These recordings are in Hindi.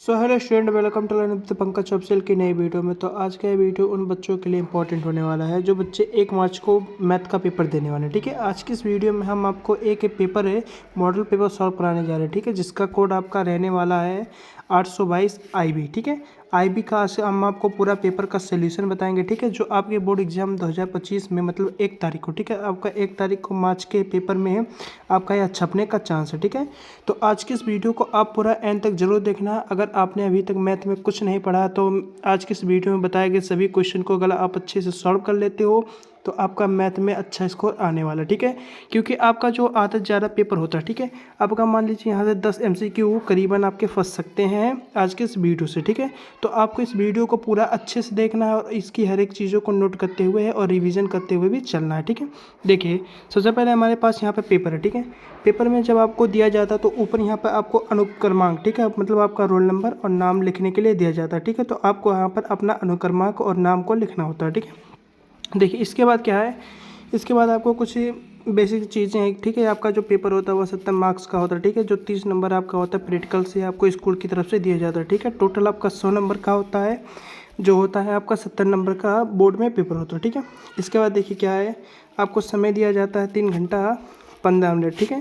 So hello student, welcome to Pankaj official की नई वीडियो में। तो आज का ये वीडियो उन बच्चों के लिए इंपॉर्टेंट होने वाला है जो बच्चे 1 मार्च को मैथ का पेपर देने वाले हैं। ठीक है, आज की इस वीडियो में हम आपको एक पेपर है, मॉडल पेपर सॉल्व कराने जा रहे हैं। ठीक है, जिसका कोड आपका रहने वाला है 822 IB। ठीक है, IB का हम आपको पूरा पेपर का सोल्यूशन बताएंगे। ठीक है, जो आपके बोर्ड एग्जाम 2025 में मतलब 1 तारीख को, ठीक है, आपका 1 तारीख को मार्च के पेपर में आपका यह छपने का चांस है। ठीक है, तो आज की इस वीडियो को आप पूरा एंड तक जरूर देखना। अगर आपने अभी तक मैथ में कुछ नहीं पढ़ा तो आज की इस वीडियो में बताए गए सभी क्वेश्चन को अगर आप अच्छे से सॉल्व कर लेते हो तो आपका मैथ में अच्छा स्कोर आने वाला है। ठीक है, क्योंकि आपका जो आधा ज़्यादा पेपर होता है, ठीक है, आपका मान लीजिए यहाँ से 10 MCQ करीबन आपके फंस सकते हैं आज के इस वीडियो से। ठीक है, तो आपको इस वीडियो को पूरा अच्छे से देखना है और इसकी हर एक चीज़ों को नोट करते हुए और रिवीजन करते हुए भी चलना है। ठीक है, देखिए सबसे पहले हमारे पास यहाँ पे पेपर है। ठीक है, पेपर में जब आपको दिया जाता है तो ऊपर यहाँ पर आपको अनुक्रमांक, ठीक है, मतलब आपका रोल नंबर और नाम लिखने के लिए दिया जाता है। ठीक है, तो आपको यहाँ पर अपना अनुक्रमांक और नाम को लिखना होता है। ठीक है, देखिए इसके बाद क्या है, इसके बाद आपको कुछ बेसिक चीज़ें हैं। ठीक है, आपका जो पेपर होता है वो 70 मार्क्स का होता है। ठीक है, जो 30 नंबर आपका होता है प्रैक्टिकल से आपको स्कूल की तरफ से दिया जाता है। ठीक है, टोटल आपका 100 नंबर का होता है, जो होता है आपका 70 नंबर का बोर्ड में पेपर होता है। ठीक है, इसके बाद देखिए क्या है, आपको समय दिया जाता है 3 घंटा 15 मिनट। ठीक है,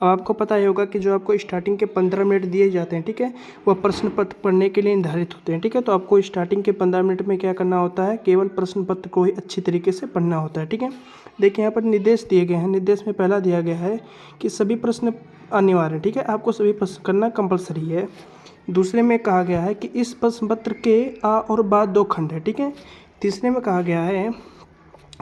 अब आपको पता ही होगा कि जो आपको स्टार्टिंग के 15 मिनट दिए जाते हैं, ठीक है, वह प्रश्न पत्र पढ़ने के लिए निर्धारित होते हैं। ठीक है, तो आपको स्टार्टिंग के 15 मिनट में क्या करना होता है, केवल प्रश्न पत्र को ही अच्छी तरीके से पढ़ना होता है। ठीक है, देखिए यहाँ पर निर्देश दिए गए हैं। निर्देश में पहला दिया गया है कि सभी प्रश्न अनिवार्य है। ठीक है, आपको सभी प्रश्न करना कंपलसरी है। दूसरे में कहा गया है कि इस प्रश्न पत्र के आ और बा 2 खंड है। ठीक है, तीसरे में कहा गया है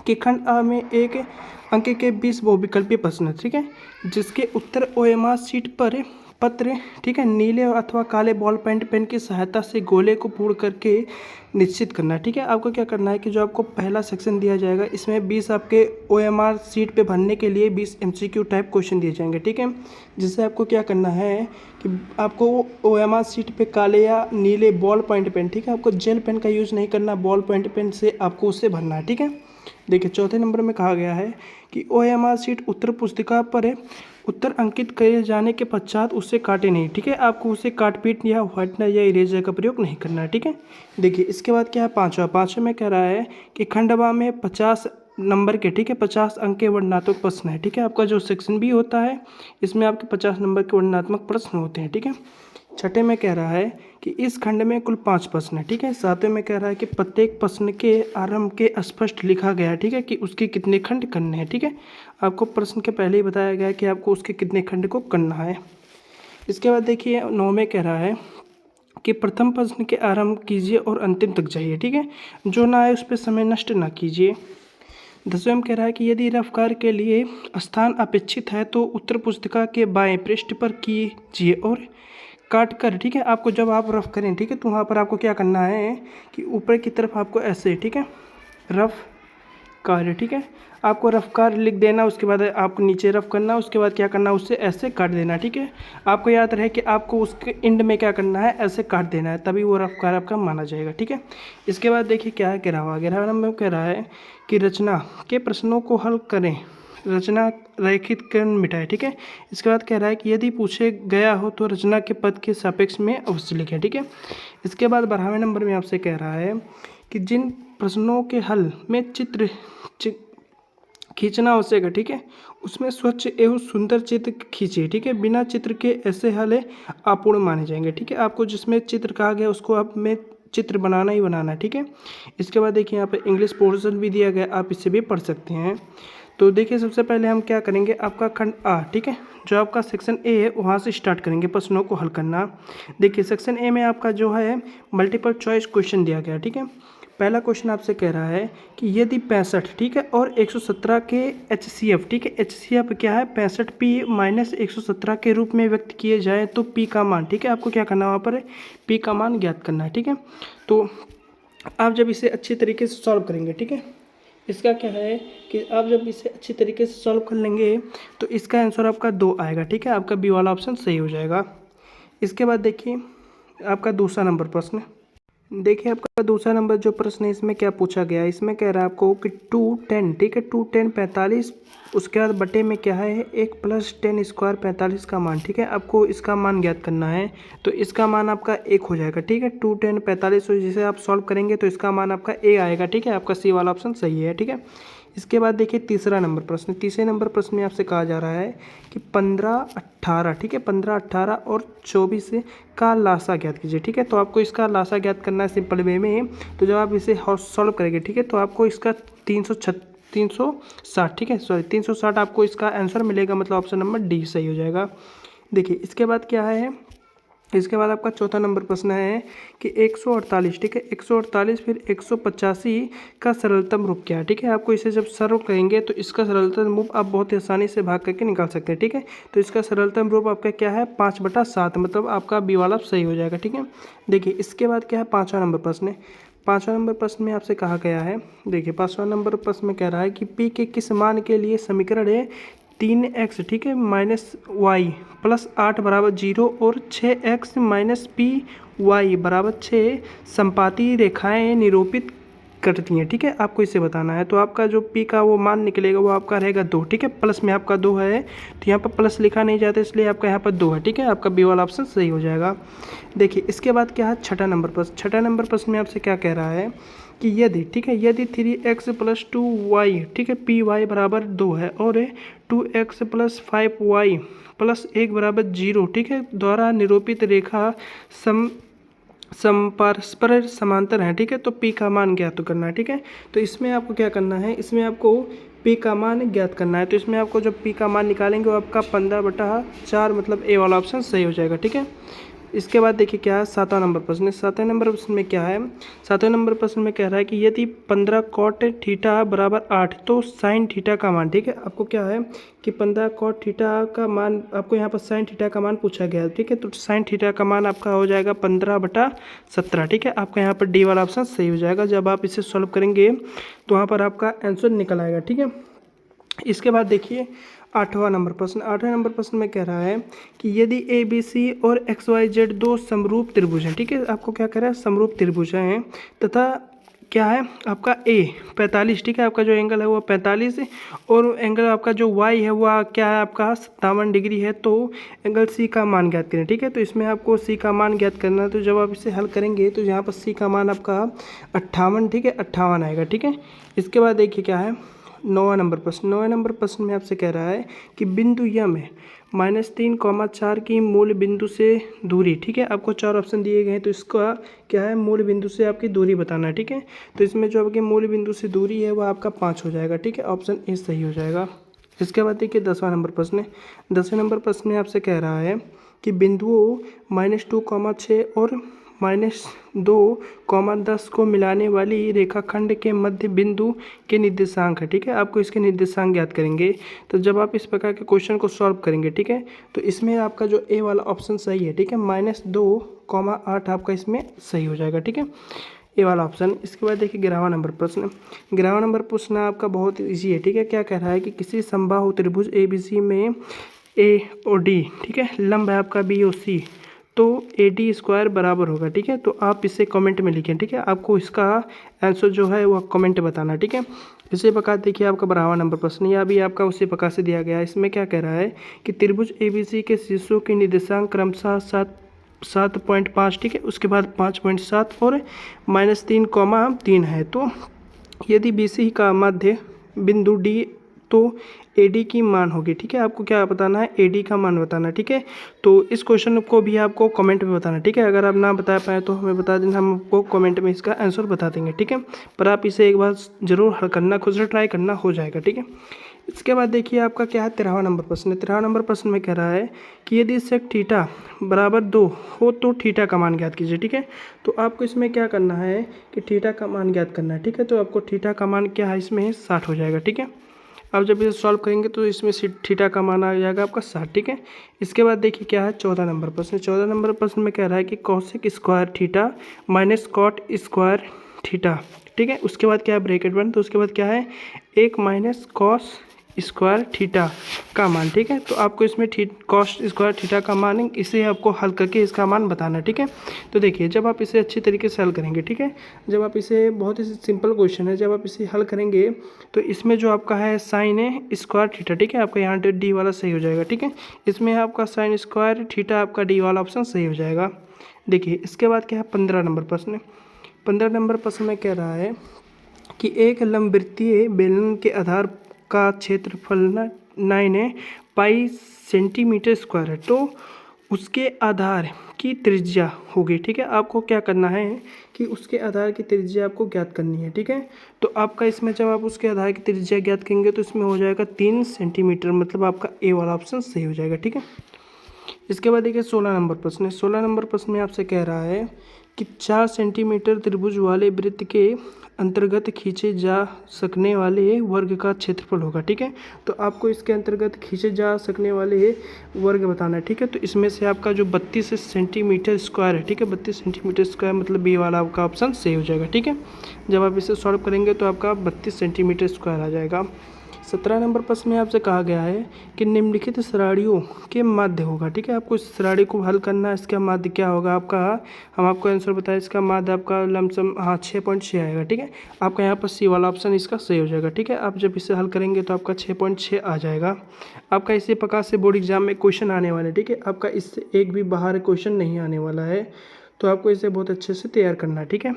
कि खंड आ में एक अंक के 20 बहुविकल्पीय प्रश्न है। ठीक है, जिसके उत्तर OMR शीट पर पत्र, ठीक है, नीले अथवा काले बॉल पेंट पेन की सहायता से गोले को पूर्ण करके निश्चित करना है। ठीक है, आपको क्या करना है कि जो आपको पहला सेक्शन दिया जाएगा इसमें 20 आपके OMR शीट पे भरने के लिए 20 MCQ टाइप क्वेश्चन दिए जाएंगे। ठीक है, जिससे आपको क्या करना है कि आपको OMR शीट पे काले या नीले बॉल पॉइंट पेन, ठीक है, आपको जेल पेन का यूज़ नहीं करना, बॉल पॉइंट पेन से आपको उससे भरना है। ठीक है, देखिए चौथे नंबर में कहा गया है कि OMR शीट उत्तर पुस्तिका पर उत्तर अंकित किए जाने के पश्चात उससे काटे नहीं। ठीक है, आपको उसे काट पीट या व्हाइटनर या इरेजर का प्रयोग नहीं करना है। ठीक है, देखिए इसके बाद क्या है, पाँचवा में कह रहा है कि खंडवा में 50 नंबर के, ठीक है, 50 अंक के वर्णनात्मक प्रश्न है। ठीक है, आपका जो सेक्शन बी होता है इसमें आपके 50 नंबर के वर्णनात्मक प्रश्न होते हैं। ठीक है, छठे में कह रहा है कि इस खंड में कुल 5 प्रश्न है। ठीक है, सातवें में कह रहा है कि प्रत्येक प्रश्न के आरंभ के स्पष्ट लिखा गया है, ठीक है, कि उसके कितने खंड करने हैं। ठीक है, आपको प्रश्न के पहले ही बताया गया है कि आपको उसके कितने खंड को करना है। इसके बाद देखिए 9 में कह रहा है कि प्रथम प्रश्न के आरंभ कीजिए और अंतिम तक जाइए। ठीक है, जो ना आए उस पर समय नष्ट ना कीजिए। 10वें में कह रहा है कि यदि रफ कार्य के लिए स्थान अपेक्षित है तो उत्तर पुस्तिका के बाएं पृष्ठ पर कीजिए और काट कर, ठीक है, आपको जब आप रफ करें, ठीक है, तो वहाँ पर आपको क्या करना है कि ऊपर की तरफ आपको ऐसे, ठीक है, रफ कार्य, ठीक है, आपको रफ कार्य लिख देना, उसके बाद आपको नीचे रफ करना, उसके बाद क्या करना, उससे ऐसे काट देना। ठीक है, आपको याद रहे कि आपको उसके एंड में क्या करना है, ऐसे काट देना है, तभी वो रफ कार्य आपका माना जाएगा। ठीक है, इसके बाद देखिए क्या है, 11वां नंबर कह रहा है कि रचना के प्रश्नों को हल करें, रचना रैखिक कर्ण मिटाए। ठीक है, इसके बाद कह रहा है कि यदि पूछे गया हो तो रचना के पद के सापेक्ष में अवश्य लिखें। ठीक है, इसके बाद 12वें नंबर में आपसे कह रहा है कि जिन प्रश्नों के हल में चित्र खींचना आवश्यक है, ठीक है, उसमें स्वच्छ एवं सुंदर चित्र खींचिए। ठीक है, बिना चित्र के ऐसे हल अपूर्ण माने जाएंगे। ठीक है, आपको जिसमें चित्र कहा गया उसको आप में चित्र बनाना ही बनाना है। ठीक है, इसके बाद देखिए यहाँ पे इंग्लिश पोर्शन भी दिया गया, आप इसे भी पढ़ सकते हैं। तो देखिए सबसे पहले हम क्या करेंगे, आपका खंड आ, ठीक है, जो आपका सेक्शन ए है वहाँ से स्टार्ट करेंगे प्रश्नों को हल करना। देखिए सेक्शन ए में आपका जो है मल्टीपल चॉइस क्वेश्चन दिया गया। ठीक है, पहला क्वेश्चन आपसे कह रहा है कि यदि 65, ठीक है, और 117 के HCF, ठीक है, HCF क्या है, 65P माइनस 117 के रूप में व्यक्त किए जाए तो P का मान, ठीक है, आपको क्या करना है वहाँ पर P का मान ज्ञात करना है। ठीक है, तो आप जब इसे अच्छी तरीके से सॉल्व करेंगे, ठीक है, इसका क्या है कि आप जब इसे अच्छी तरीके से सॉल्व कर लेंगे तो इसका आंसर आपका 2 आएगा। ठीक है, आपका बी वाला ऑप्शन सही हो जाएगा। इसके बाद देखिए आपका दूसरा नंबर प्रश्न, देखिए आपका दूसरा नंबर जो प्रश्न है इसमें क्या पूछा गया है, इसमें कह रहा है आपको कि 210, ठीक है, 210 45, उसके बाद बटे में क्या है 1 + 10 स्क्वायर 45 का मान, ठीक है। आपको इसका मान ज्ञात करना है, तो इसका मान आपका 1 हो जाएगा, ठीक है। 210 45 जिसे आप सॉल्व करेंगे तो इसका मान आपका ए आएगा, ठीक है। आपका सी वाला ऑप्शन सही है, ठीक है। इसके बाद देखिए तीसरा नंबर प्रश्न, तीसरे नंबर प्रश्न में आपसे कहा जा रहा है कि 15 18, ठीक है, 15 18 और 24 का लासा ज्ञात कीजिए, ठीक है। तो आपको इसका लासा ज्ञात करना है सिंपल वे में। तो जब आप इसे सॉल्व करेंगे, ठीक है, तो आपको इसका 360, ठीक है, सॉरी 360 आपको इसका आंसर मिलेगा, मतलब ऑप्शन नंबर डी सही हो जाएगा। देखिए इसके बाद क्या है, इसके बाद आपका चौथा नंबर प्रश्न है कि 148, ठीक है, 148 फिर 185 का सरलतम रूप क्या है, ठीक है। आपको इसे जब सरल करेंगे तो इसका सरलतम रूप आप बहुत ही आसानी से भाग करके निकाल सकते हैं, ठीक है। तो इसका सरलतम रूप आपका क्या है 5/7, मतलब आपका बी वाला सही हो जाएगा, ठीक है। देखिए इसके बाद क्या है पाँचवा नंबर प्रश्न है। पाँचवा नंबर प्रश्न में आपसे कहा गया है, देखिए पाँचवा नंबर प्रश्न में कह रहा है कि पी के किस मान के लिए समीकरण है 3x, ठीक है, -y + 8 = 0 और 6x - py = 6 समपाती रेखाएं निरूपित करती हैं, ठीक है। आपको इसे बताना है। तो आपका जो p का वो मान निकलेगा वो आपका रहेगा 2, ठीक है। प्लस में आपका 2 है, तो यहाँ पर प्लस लिखा नहीं जाता इसलिए आपका यहाँ पर 2 है, ठीक है। आपका बी वाला ऑप्शन सही हो जाएगा। देखिए इसके बाद क्या है छठा नंबर प्रश्न। छठा नंबर प्रश्न में आपसे क्या कह रहा है कि यदि, ठीक है, यदि 3x + 2y, ठीक है, py = 2 है और 2x + 5y + 1 = 0, ठीक है, द्वारा निरूपित रेखा परस्पर समांतर है, ठीक है। तो p का मान ज्ञात करना है, ठीक है। तो इसमें आपको क्या करना है, इसमें आपको p का मान ज्ञात करना है। तो इसमें आपको जब p का मान निकालेंगे वो आपका 15/4, मतलब ए वाला ऑप्शन सही हो जाएगा, ठीक है। इसके बाद देखिए क्या है सातवां नंबर प्रश्न। सातवें नंबर प्रश्न में क्या है, सातवें नंबर प्रश्न में कह रहा है कि यदि 15 cot थीटा = 8 तो sin थीटा का मान, ठीक है। आपको क्या है कि 15 cot थीटा का मान, आपको यहाँ पर sin थीटा का मान पूछा गया है, ठीक है। तो sin थीटा का मान आपका हो जाएगा 15/17, ठीक है। आपका यहाँ पर डी वाला ऑप्शन सही हो जाएगा। जब आप इसे सॉल्व करेंगे तो वहाँ पर आपका आंसर निकल आएगा, ठीक है। इसके बाद देखिए आठवां नंबर प्रश्न। आठवें नंबर प्रश्न में कह रहा है कि यदि ABC और XYZ दो समरूप त्रिभुज हैं, ठीक है। आपको क्या कह रहा है समरूप त्रिभुज हैं तथा क्या है आपका A 45, ठीक है, आपका जो एंगल है वो 45 और एंगल आपका जो Y है वो क्या है आपका 57 डिग्री है। तो एंगल C का मान ज्ञात करें, ठीक है। तो इसमें आपको C का मान ज्ञात करना है। तो जब आप इसे हल करेंगे तो यहाँ पर C का मान आपका 58, ठीक है, 58 आएगा, ठीक है। इसके बाद देखिए क्या है नौवां नंबर प्रश्न। नौवें नंबर प्रश्न में आपसे कह रहा है कि बिंदु यम में -3, 4 की मूल बिंदु से दूरी, ठीक है। आपको 4 ऑप्शन दिए गए हैं, तो इसका क्या है मूल बिंदु से आपकी दूरी बताना है, ठीक है। तो इसमें जो आपकी मूल बिंदु से दूरी है वो आपका 5 हो जाएगा, ठीक है। ऑप्शन ए सही हो जाएगा। इसके बाद देखिए 10वां नंबर प्रश्न है। 10वें नंबर प्रश्न में आपसे कह रहा है कि बिंदुओं -2, 6 और -2, 10 को मिलाने वाली रेखाखंड के मध्य बिंदु के निर्देशांक है, ठीक है। आपको इसके निर्देशांक ज्ञात करेंगे। तो जब आप इस प्रकार के क्वेश्चन को सॉल्व करेंगे, ठीक है, तो इसमें आपका जो ए वाला ऑप्शन सही है, ठीक है, -2, 8 आपका इसमें सही हो जाएगा, ठीक है, ए वाला ऑप्शन। इसके बाद देखिए 11वां नंबर प्रश्न। 11वां नंबर प्रश्न आपका बहुत ईजी है, ठीक है। क्या कह रहा है कि किसी समबाहु त्रिभुज ABC में ए और डी, ठीक है, लंब है आपका BOC, तो AD² बराबर होगा, ठीक है। तो आप इसे कमेंट में लिखें, ठीक है। आपको इसका आंसर जो है वो कमेंट बताना, ठीक है। इसी प्रकार देखिए आपका 12वां नंबर प्रश्न, यह भी आपका उसी प्रकार से दिया गया है। इसमें क्या कह रहा है कि त्रिभुज ABC के शीर्षों के निर्देशांक क्रमशः 7.5, ठीक है, उसके बाद 5.7 और -3, है। तो यदि BC का मध्य बिंदु D तो AD की मान होगी, ठीक है। आपको क्या बताना है AD का मान बताना, ठीक है। तो इस क्वेश्चन को भी आपको कमेंट में बताना, ठीक है। अगर आप ना बता पाएँ तो हमें बता देना, हम आपको कमेंट में इसका आंसर बता देंगे, ठीक है। पर आप इसे एक बार ज़रूर हल करना, खुद से ट्राई करना, हो जाएगा, ठीक है। इसके बाद देखिए आपका क्या है 13वां नंबर प्रश्न। 13वां नंबर प्रश्न में कह रहा है कि यदि सेक थीटा = 2 हो तो थीटा का मान ज्ञात कीजिए, ठीक है। तो आपको इसमें क्या करना है कि थीटा का मान ज्ञात करना है, ठीक है। तो आपको थीटा का मान क्या है इसमें 60 हो जाएगा, ठीक है। अब जब इसे सॉल्व करेंगे तो इसमें थीटा का मान आ जाएगा आपका 60, ठीक है। इसके बाद देखिए क्या है 14 नंबर प्रश्न। 14 नंबर प्रश्न में कह रहा है कि cosec square theta -cot square theta, ठीक है। उसके बाद क्या है ब्रैकेट बंद, तो उसके बाद क्या है 1 - cos स्क्वायर थीटा का मान, ठीक है। तो आपको इसमें कॉस्ट स्क्वायर थीटा का मान है, इसे आपको हल करके इसका मान बताना है, ठीक है। तो देखिए जब आप इसे अच्छी तरीके से हल करेंगे, ठीक है, जब आप इसे बहुत ही सिंपल क्वेश्चन है, जब आप इसे हल करेंगे तो इसमें जो आपका है साइन है स्क्वायर थीटा, ठीक है, आपका यहाँ डी वाला सही हो जाएगा, ठीक है। इसमें आपका साइन स्क्वायर थीटा आपका डी वाला ऑप्शन सही हो जाएगा। देखिए इसके बाद क्या है 15 नंबर प्रश्न। 15 नंबर प्रश्न में कह रहा है कि एक लंबवृत्तीय बेलन के आधार का क्षेत्रफल 9 पाई सेंटीमीटर स्क्वायर है, तो उसके आधार की त्रिज्या होगी, ठीक है। आपको क्या करना है कि उसके आधार की त्रिज्या आपको ज्ञात करनी है, ठीक है। तो आपका इसमें जब आप उसके आधार की त्रिज्या ज्ञात करेंगे तो इसमें हो जाएगा 3 सेंटीमीटर, मतलब आपका ए वाला ऑप्शन सही हो जाएगा, ठीक है। इसके बाद देखिए 16 नंबर प्रश्न है। 16 नंबर प्रश्न में आपसे कह रहा है कि 4 सेंटीमीटर त्रिभुज वाले वृत्त के अंतर्गत खींचे जा सकने वाले वर्ग का क्षेत्रफल होगा, ठीक है। तो आपको इसके अंतर्गत खींचे जा सकने वाले वर्ग बताना है, ठीक है। तो इसमें से आपका जो 32 सेंटीमीटर स्क्वायर है, ठीक है, 32 सेंटीमीटर स्क्वायर मतलब बी वाला आपका ऑप्शन सही हो जाएगा, ठीक है। जब आप इसे सॉल्व करेंगे तो आपका 32 सेंटीमीटर स्क्वायर आ जाएगा। 17 नंबर प्रश्न में आपसे कहा गया है कि निम्नलिखित श्रेणियों के माध्य होगा, ठीक है। आपको इस श्रेणी को हल करना है, इसका माध्य क्या होगा आपका, हम आपको आंसर बताएं, इसका माध्य आपका लमसम 6.6 आएगा, ठीक है। आपका यहाँ पर सी वाला ऑप्शन इसका सही हो जाएगा, ठीक है। आप जब इसे हल करेंगे तो आपका 6.6 आ जाएगा। आपका इससे पक्का से बोर्ड एग्जाम में क्वेश्चन आने वाले, ठीक है। आपका इससे एक भी बाहर क्वेश्चन नहीं आने वाला है, तो आपको इसे बहुत अच्छे से तैयार करना है, ठीक है।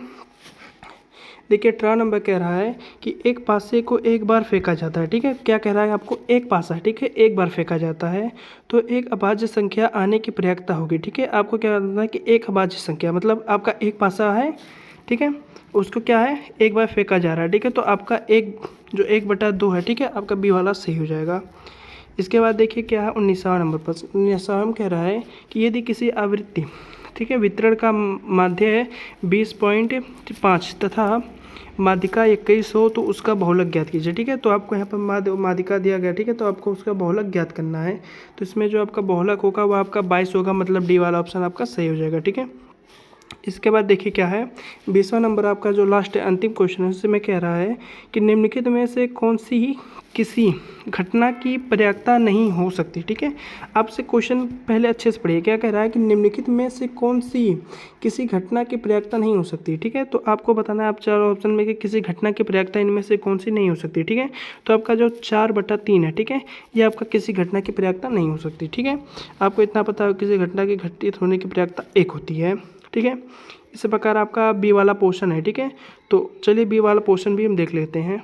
देखिए 18 नंबर कह रहा है कि एक पासे को एक बार फेंका जाता है, ठीक है। क्या कह रहा है आपको, एक पासा है, ठीक है, एक बार फेंका जाता है तो एक अभाज्य संख्या आने की प्रयासता होगी, ठीक है। आपको क्या करना है कि एक अभाज्य संख्या मतलब आपका एक पासा है, ठीक है, उसको क्या है एक बार फेंका जा रहा है, ठीक है। तो आपका एक जो 1/2 है, ठीक है, आपका बी वाला सही हो जाएगा। इसके बाद देखिए क्या है 19वां नंबर पर 19वां कह रहा है कि यदि किसी आवृत्ति, ठीक है, वितरण का माध्य है 20.5 तथा माध्यिका 21 हो तो उसका बहुलक ज्ञात कीजिए, ठीक है। तो आपको यहाँ पर माध्यिका दिया गया, ठीक है, तो आपको उसका बहुलक ज्ञात करना है। तो इसमें जो आपका बहुलक होगा वो आपका 22 होगा, मतलब डी वाला ऑप्शन आपका सही हो जाएगा, ठीक है। इसके बाद देखिए क्या है 20वां नंबर आपका जो लास्ट अंतिम क्वेश्चन है उसमें कह रहा है कि निम्नलिखित में से कौन सी ही किसी घटना की पर्याप्तता नहीं हो सकती, ठीक है। आपसे क्वेश्चन पहले अच्छे से पढ़िए, क्या कह रहा है कि निम्नलिखित में से कौन सी किसी घटना की पर्याप्तता नहीं हो सकती, ठीक है। तो आपको बताना है आप चारों ऑप्शन में कि किसी घटना की पर्याप्तता इनमें से कौन सी नहीं हो सकती, ठीक है। तो आपका जो 4/3 है, ठीक है, ये आपका किसी घटना की पर्याप्तता नहीं हो सकती, ठीक है। आपको इतना पता है किसी घटना की घटित होने की पर्याप्तता 1 होती है, ठीक है। इस प्रकार आपका बी वाला पोर्शन है, ठीक है। तो चलिए बी वाला पोर्शन भी हम देख लेते हैं।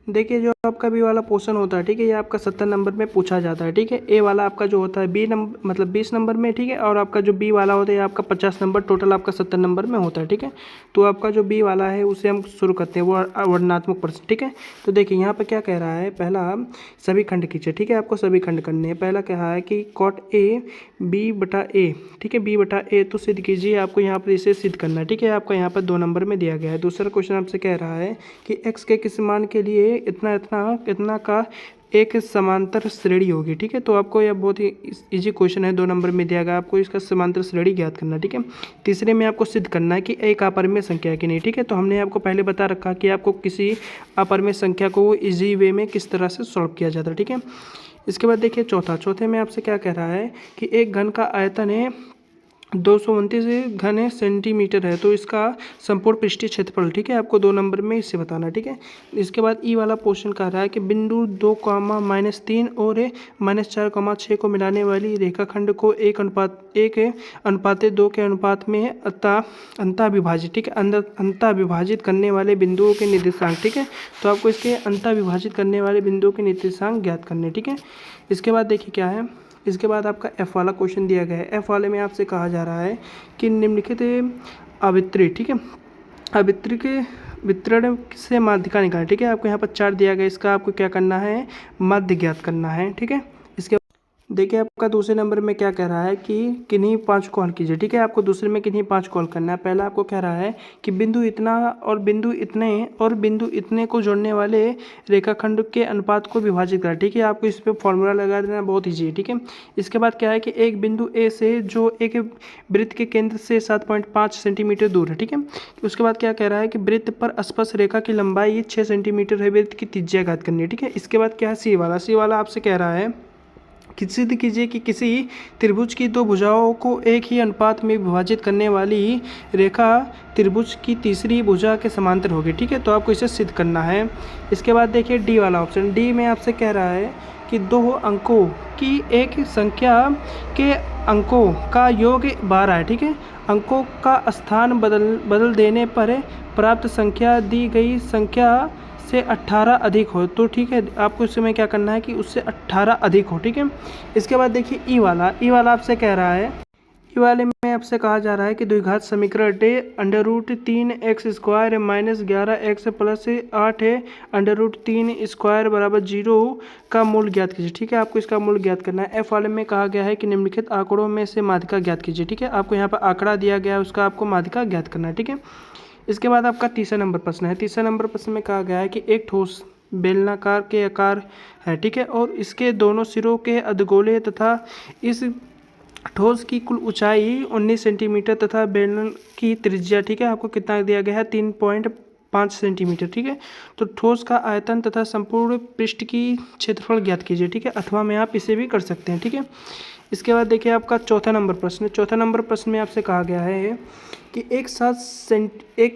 देखिए जो आपका बी वाला पोर्शन होता है, ठीक है, ये आपका 70 नंबर में पूछा जाता है, ठीक है। ए वाला आपका जो होता है बी नंबर मतलब 20 नंबर में, ठीक है, और आपका जो बी वाला होता है आपका 50 नंबर, टोटल आपका 70 नंबर में होता है, ठीक है। तो आपका जो बी वाला है उसे हम शुरू करते हैं, वो वर्णनात्मक प्रश्न, ठीक है। तो देखिए यहाँ पर क्या कह रहा है, पहला सभी खंड खींचे, ठीक है, आपको सभी खंड करने हैं। पहला कह रहा है कि कॉट ए B/A, ठीक है, B/A, तो सिद्ध कीजिए, आपको यहाँ पर इसे सिद्ध करना है, ठीक है। आपका यहाँ पर 2 नंबर में दिया गया है। दूसरा क्वेश्चन आपसे कह रहा है कि x के किस मान के लिए इतना इतना इतना का एक समांतर श्रेणी होगी, ठीक है। तो आपको यह बहुत ही इजी क्वेश्चन है, 2 नंबर में दिया गया, आपको इसका समांतर श्रेणी ज्ञात करना है, ठीक है। तीसरे में आपको सिद्ध करना है कि एक अपरिमेय संख्या है कि नहीं, ठीक है। तो हमने आपको पहले बता रखा कि आपको किसी अपरिमेय संख्या को इजी वे में किस तरह से सॉल्व किया जाता है, ठीक है। इसके बाद देखिए चौथे में आपसे क्या कह रहा है कि एक घन का आयतन है 229 घन सेंटीमीटर है, तो इसका संपूर्ण पृष्ठीय क्षेत्रफल, ठीक है, आपको 2 नंबर में इसे बताना है, ठीक है। इसके बाद ई वाला क्वेश्चन कह रहा है कि बिंदु 2, -3 और -4, 6 को मिलाने वाली रेखाखंड को 1:2 के अनुपात में अंतः विभाजित, ठीक है, अंतः विभाजित करने वाले बिंदुओं के निर्देशांक, ठीक है। तो आपको इसके अंतः विभाजित करने वाले बिंदुओं के निर्देशांक ज्ञात करने, ठीक है। इसके बाद देखिए क्या है, इसके बाद आपका एफ वाला क्वेश्चन दिया गया है। एफ वाले में आपसे कहा जा रहा है कि निम्नलिखित आवृत्ति, ठीक है, आवृत्ति के वितरण से माध्यिका निकालें, ठीक है। आपको यहाँ पर 4 दिया गया, इसका आपको क्या करना है, माध्य ज्ञात करना है, ठीक है। इसके देखिए आपका दूसरे नंबर में क्या कह रहा है कि किन्हीं 5 को हल कीजिए। ठीक है, आपको दूसरे में किन्हीं 5 को हल करना है। पहला आपको कह रहा है कि बिंदु इतना और बिंदु इतने को जोड़ने वाले रेखाखंड के अनुपात को विभाजित करें। ठीक है, आपको इस पर फॉर्मूला लगा देना, बहुत ईजी है। ठीक है, इसके बाद क्या है कि एक बिंदु ए से जो एक वृत्त के केंद्र से 7.5 सेंटीमीटर दूर है। ठीक है, उसके बाद क्या कह रहा है कि वृत्त पर स्पर्श रेखा की लंबाई 6 सेंटीमीटर है, वृत्त की त्रिज्या ज्ञात करनी है। ठीक है, इसके बाद क्या है सी वाला आपसे कह रहा है कि सिद्ध कीजिए कि किसी त्रिभुज की दो भुजाओं को एक ही अनुपात में विभाजित करने वाली रेखा त्रिभुज की तीसरी भुजा के समांतर होगी। ठीक है, तो आपको इसे सिद्ध करना है। इसके बाद देखिए डी वाला ऑप्शन, डी में आपसे कह रहा है कि दो अंकों की एक संख्या के अंकों का योग 12 है। ठीक है, अंकों का स्थान बदल देने पर प्राप्त संख्या दी गई संख्या से 18 अधिक हो। तो ठीक है, आपको इस समय क्या करना है कि उससे 18 अधिक हो। ठीक है, इसके बाद देखिए ई वाला आपसे कह रहा है, ई वाले में आपसे कहा जा रहा है कि द्विघात समीकरण है √3x² माइनस 11x प्लस 8 है √3² बराबर 0 का मूल ज्ञात कीजिए। ठीक है, आपको इसका मूल ज्ञात करना है। एफ वाले में कहा गया है कि निम्नलिखित आंकड़ों में से माध्यिका ज्ञात कीजिए। ठीक है, आपको यहाँ पर आंकड़ा दिया गया है, उसका आपको माध्यिका ज्ञात करना है। ठीक है, इसके बाद आपका तीसरा नंबर प्रश्न है। तीसरा नंबर प्रश्न में कहा गया है कि एक ठोस बेलनाकार के आकार है। ठीक है, और इसके दोनों सिरों के अर्धगोले तथा इस ठोस की कुल ऊंचाई 19 सेंटीमीटर तथा बेलन की त्रिज्या, ठीक है, आपको कितना दिया गया है 3.5 सेंटीमीटर। ठीक है, तो ठोस का आयतन तथा संपूर्ण पृष्ठ की क्षेत्रफल ज्ञात कीजिए। ठीक है, अथवा में आप इसे भी कर सकते हैं। ठीक है, इसके बाद देखिए आपका चौथा नंबर प्रश्न में आपसे कहा गया है कि एक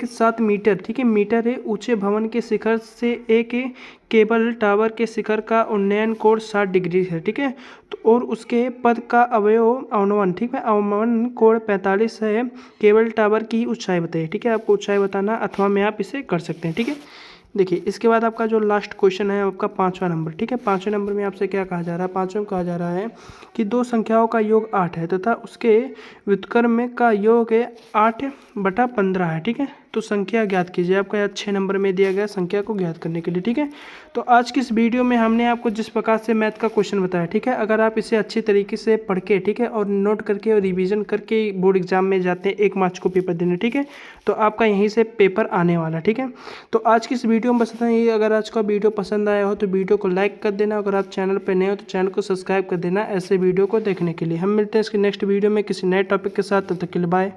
7 मीटर, ठीक है, मीटर है ऊंचे भवन के शिखर से एक केबल टावर के शिखर का उन्नयन कोण 60 डिग्री है। ठीक है, तो और उसके पद का अवयवन, ठीक है, अवयवन कोण 45 है। केबल टावर की ऊंचाई बताइए। ठीक है, आपको ऊंचाई बताना, अथवा में आप इसे कर सकते हैं। ठीक है, देखिए इसके बाद आपका जो लास्ट क्वेश्चन है आपका 5वां नंबर। ठीक है, 5वें नंबर में आपसे क्या कहा जा रहा है, 5वें में कहा जा रहा है कि दो संख्याओं का योग 8 है तथा उसके व्युत्क्रम का योग 8/15 है। ठीक है, तो संख्या ज्ञात कीजिए। आपका यहाँ 6 नंबर में दिया गया संख्या को ज्ञात करने के लिए। ठीक है, तो आज की इस वीडियो में हमने आपको जिस प्रकार से मैथ का क्वेश्चन बताया, ठीक है, अगर आप इसे अच्छी तरीके से पढ़ के, ठीक है, और नोट करके और रिवीजन करके बोर्ड एग्जाम में जाते हैं 1 मार्च को पेपर देने, ठीक है, तो आपका यहीं से पेपर आने वाला। ठीक है, तो आज की इस वीडियो में बस इतना ही। अगर आज का वीडियो पसंद आया हो तो वीडियो को लाइक कर देना। अगर आप चैनल पर नए हो तो चैनल को सब्सक्राइब कर देना ऐसे वीडियो को देखने के लिए। हम मिलते हैं इसके नेक्स्ट वीडियो में किसी नए टॉपिक के साथ। तब तक के लिए बाय।